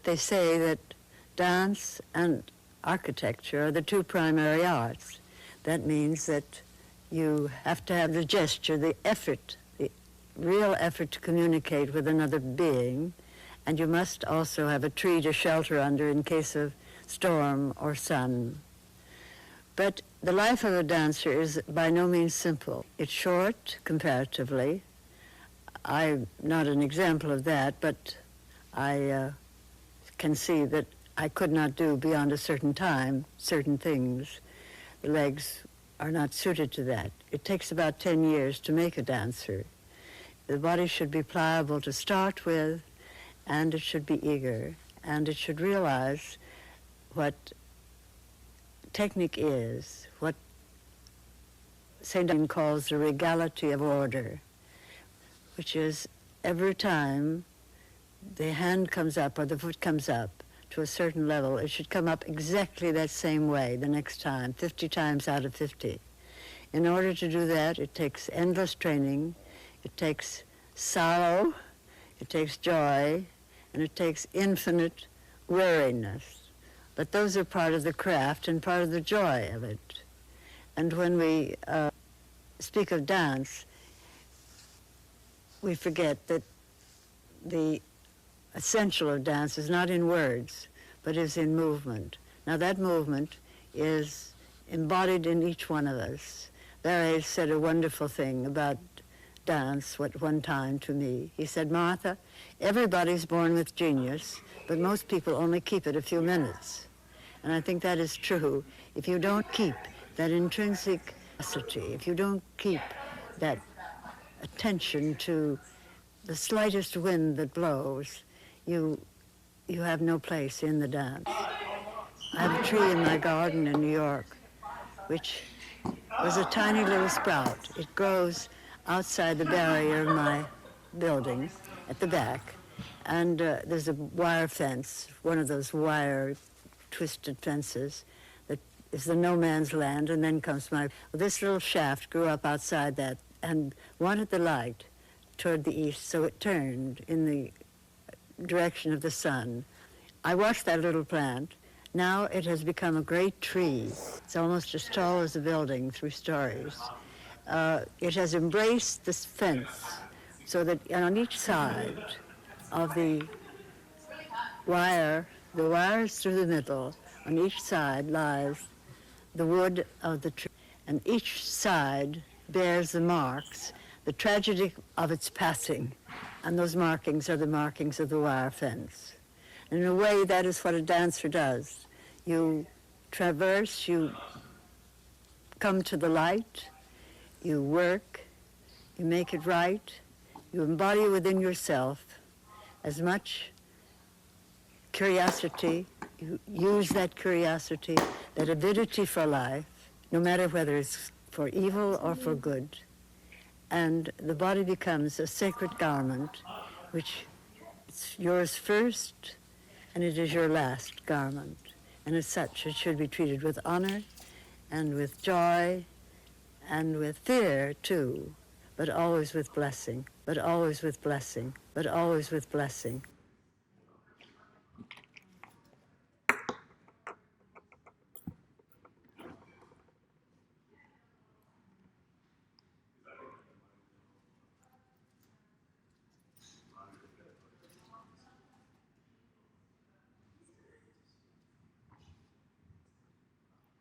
They say that dance and architecture are the two primary arts. That means that you have to have the gesture, the effort, the real effort to communicate with another being, and you must also have a tree to shelter under in case of storm or sun. But the life of a dancer is by no means simple. It's short, comparatively. I'm not an example of that, but I can see that I could not do beyond a certain time certain things. The legs are not suited to that. It takes about 10 years to make a dancer. The body should be pliable to start with, and it should be eager, and it should realize what technique is, what St. Augustine calls the regality of order, which is every time the hand comes up or the foot comes up to a certain level, it should come up exactly that same way the next time, 50 times out of 50. In order to do that, it takes endless training, it takes sorrow, it takes joy, and it takes infinite weariness. But those are part of the craft and part of the joy of it. And when we speak of dance, we forget that the essential of dance is not in words, but is in movement. Now that movement is embodied in each one of us. Barry said a wonderful thing about dance at one time to me. He said, Martha, everybody's born with genius, but most people only keep it a few minutes. And I think that is true. If you don't keep that intrinsic capacity, if you don't keep that attention to the slightest wind that blows, you have no place in the dance. I have a tree in my garden in New York, which was a tiny little sprout. It grows outside the barrier of my building at the back. And there's a wire fence, one of those wire twisted fences that is the no man's land, and then comes this little shaft grew up outside that and wanted the light toward the east, so it turned in the direction of the sun. I watched that little plant. Now it has become a great tree. It's almost as tall as a building, 3 stories. It has embraced this fence so that on each side of the wires through the middle, on each side lies the wood of the tree, and each side bears the marks, the tragedy of its passing, and those markings are the markings of the wire fence. And in a way, that is what a dancer does. You traverse, you come to the light, you work, you make it right, you embody within yourself as much curiosity, you use that curiosity, that avidity for life, no matter whether it's for evil or for good. And the body becomes a sacred garment, which is yours first, and it is your last garment. And as such, it should be treated with honor and with joy and with fear, too, but always with blessing, but always with blessing, but always with blessing.